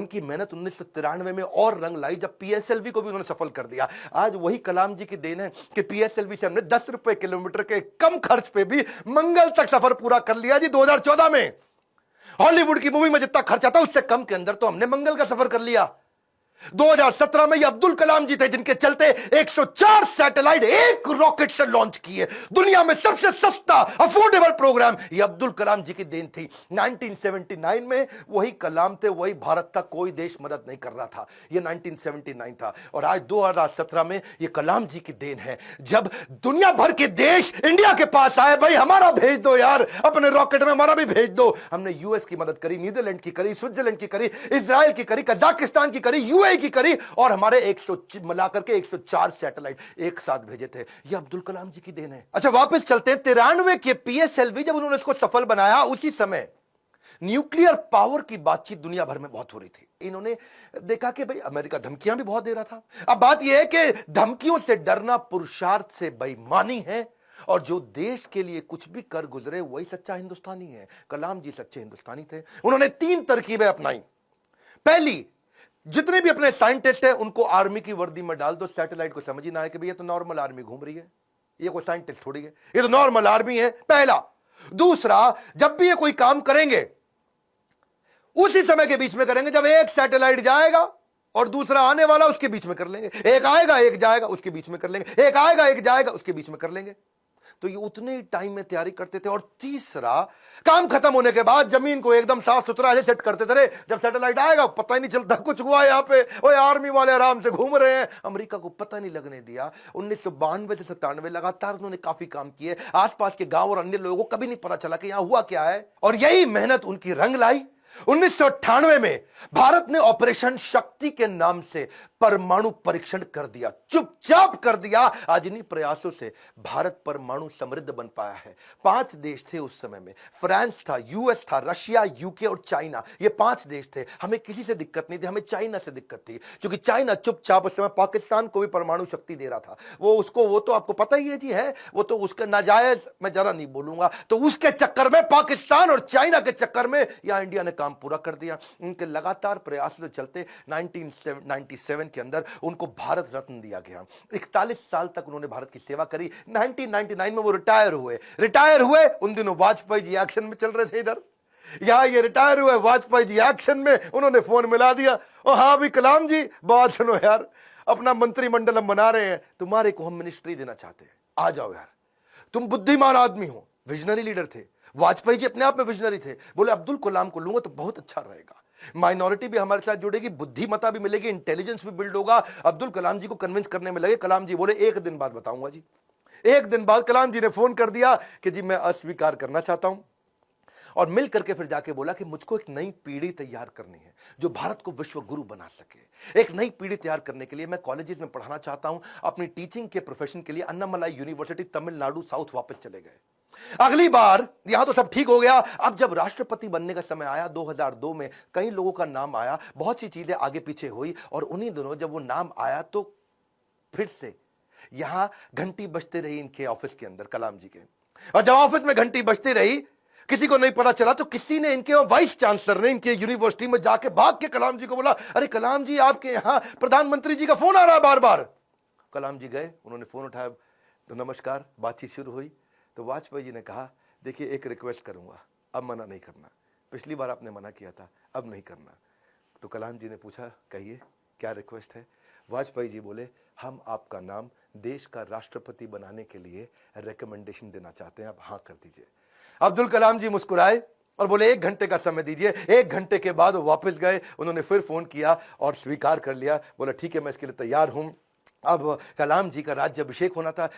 उनकी मेहनत 1993 में और रंग लाई जब पीएसएलवी को भी उन्होंने सफल कर दिया। आज वही कलाम जी की देन है कि पीएसएलवी से हमने 10 रुपए किलोमीटर के कम खर्च पे भी मंगल तक सफर पूरा कर लिया जी 2014 में। हॉलीवुड की मूवी में जितना खर्चा था उससे कम के अंदर तो हमने मंगल का सफर कर लिया। 2017 में ये अब्दुल कलाम जी थे जिनके चलते 104 सैटेलाइट एक रॉकेट से लॉन्च किए। दुनिया में सबसे सस्ता अफोर्डेबल प्रोग्राम ये अब्दुल कलाम जी की देन थी। 1979 में वही कलाम थे, वही भारत था, कोई देश मदद नहीं कर रहा था। ये 1979 था और आज 2017 में ये कलाम जी की देन है जब दुनिया भर के देश इंडिया के पास आए, भाई हमारा भेज दो यार, अपने रॉकेट में हमारा भी भेज दो। हमने यूएस की मदद करी, नीदरलैंड की करी, स्विट्जरलैंड की करी, इजराइल की करी, कजाकिस्तान की करी, यूएई की करी और हमारे 100 मिलाकर के 104 सैटेलाइट एक साथ भेजे थे। ये अब्दुल कलाम जी की देन है। अच्छा वापस चलते हैं 93 के पीएसएलवी जब उन्होंने इसको सफल बनाया, उसी समय न्यूक्लियर पावर की बातचीत दुनिया भर में बहुत हो रही थी। इन्होंने देखा कि भाई अमेरिका धमकियां भी बहुत दे रहा था। अब बात यह है कि धमकियों से डरना पुरुषार्थ से बेईमानी है और जो देश के लिए कुछ भी कर गुजरे वही सच्चा हिंदुस्तानी है। कलाम जी सच्चे हिंदुस्तानी थे। उन्होंने 3 तरकीबें अपनाई। पहली, जितने भी अपने साइंटिस्ट हैं उनको आर्मी की वर्दी में डाल दो। सैटेलाइट को समझ ही ना आए कि भैया तो नॉर्मल आर्मी घूम रही है, ये कोई साइंटिस्ट थोड़ी है, ये तो नॉर्मल आर्मी है। पहला। दूसरा, जब भी ये कोई काम करेंगे उसी समय के बीच में करेंगे जब एक सैटेलाइट जाएगा और दूसरा आने वाला उसके बीच में कर लेंगे। एक आएगा एक जाएगा उसके बीच में कर लेंगे, एक आएगा एक जाएगा उसके बीच में कर लेंगे। तो ये उतने ही टाइम में तैयारी करते थे। और तीसरा, काम खत्म होने के बाद जमीन को एकदम साफ सुथरा ऐसे सेट करते थे, जब सैटेलाइट आएगा पता ही नहीं चलता कुछ हुआ यहां पे, ओए आर्मी वाले आराम से घूम रहे हैं। अमेरिका को पता नहीं लगने दिया। 1992 से 97 लगातार उन्होंने काफी काम किए। आसपास के गांव और अन्य लोगों को कभी नहीं पता चला कि यहां हुआ क्या है और यही मेहनत उनकी रंग लाई। 1998 में भारत ने ऑपरेशन शक्ति के नाम से परमाणु परीक्षण कर दिया, चुपचाप कर दिया। आज इन्हीं प्रयासों से भारत परमाणु समृद्ध बन पाया है। 5 देश थे उस समय में, फ्रांस था, यूएस था, रशिया, यूके और चाइना। ये 5 देश थे। हमें किसी से दिक्कत नहीं थी, हमें चाइना से दिक्कत थी क्योंकि चाइना चुपचाप उस समय पाकिस्तान को भी परमाणु शक्ति दे रहा था। वो तो आपको पता ही है जी, है वो तो उसका नाजायज, मैं जरा नहीं बोलूंगा। तो उसके चक्कर में, पाकिस्तान और चाइना के चक्कर में यहां इंडिया ने काम पूरा कर दिया। उनके लगातार प्रयासों चलते 1997 के अंदर उनको भारत रत्न दिया गया। 41 साल तक उन्होंने भारत की सेवा करी। 1999 में वो रिटायर हुए। उन दिनों वाजपेयी जी एक्शन में चल रहे थे इधर। यहां ये रिटायर हुए, वाजपेयी जी एक्शन में, उन्होंने फोन मिला दिया, ओ हाँ भी कलाम जी बात सुनो यार, अपना मंत्रिमंडल हम बना रहे हैं, तुम्हारे को हम मिनिस्ट्री देना चाहते हैं, आ जाओ यार। तुम बुद्धिमान आदमी हो, विजनरी लीडर थे। वाजपेयी जी अपने आप में विजनरी थे। बोले अब्दुल कलाम को लूंगा तो बहुत अच्छा रहेगा, माइनॉरिटी भी हमारे साथ जुड़ेगी, बुद्धिमता भी मिलेगी, इंटेलिजेंस भी बिल्ड होगा। अब्दुल कलाम जी को कन्विंस करने में लगे। कलाम जी बोले 1 दिन बाद बताऊंगा जी। 1 दिन बाद कलाम जी ने फोन कर दिया कि जी मैं अस्वीकार करना चाहता हूं और मिल करके फिर जाके बोला कि मुझको एक नई पीढ़ी तैयार करनी है जो भारत को विश्व गुरु बना सके। एक नई पीढ़ी तैयार करने के लिए मैं कॉलेजेस में पढ़ाना चाहता हूं। अपनी टीचिंग के प्रोफेशन के लिए अन्नामलाई यूनिवर्सिटी तमिलनाडु साउथ वापस चले गए। अगली बार यहां तो सब ठीक हो गया। अब जब राष्ट्रपति बनने का समय आया 2002 में, कई लोगों का नाम आया, बहुत सी चीजें आगे पीछे हुई और उन्हीं दिनों जब वो नाम आया तो फिर से यहां घंटी बजती रही इनके ऑफिस के अंदर, कलाम जी के। और जब ऑफिस में घंटी बजती रही, किसी को नहीं पता चला तो किसी ने, इनके वाइस चांसलर ने इनके यूनिवर्सिटी में जाके भाग के कलाम जी को बोला, अरे कलाम जी आपके यहां प्रधानमंत्री जी का फोन आ रहा है बार बार। कलाम जी गए, उन्होंने फोन उठाया तो नमस्कार, बातचीत शुरू हुई। तो वाजपेयी जी ने कहा, देखिए एक रिक्वेस्ट करूंगा, अब मना नहीं करना, पिछली बार आपने मना किया था, अब नहीं करना। तो कलाम जी ने पूछा, कहिए क्या रिक्वेस्ट है। वाजपेयी जी बोले, हम आपका नाम देश का राष्ट्रपति बनाने के लिए रिकमेंडेशन देना चाहते हैं, आप हाँ कर दीजिए। अब्दुल कलाम जी मुस्कुराए और बोले 1 घंटे का समय दीजिए। 1 घंटे के बाद वो वापस गए, उन्होंने फिर फोन किया और स्वीकार कर लिया। बोला ठीक है मैं इसके लिए तैयार हूं। अब कलाम जी का राज्याभिषेक होना था।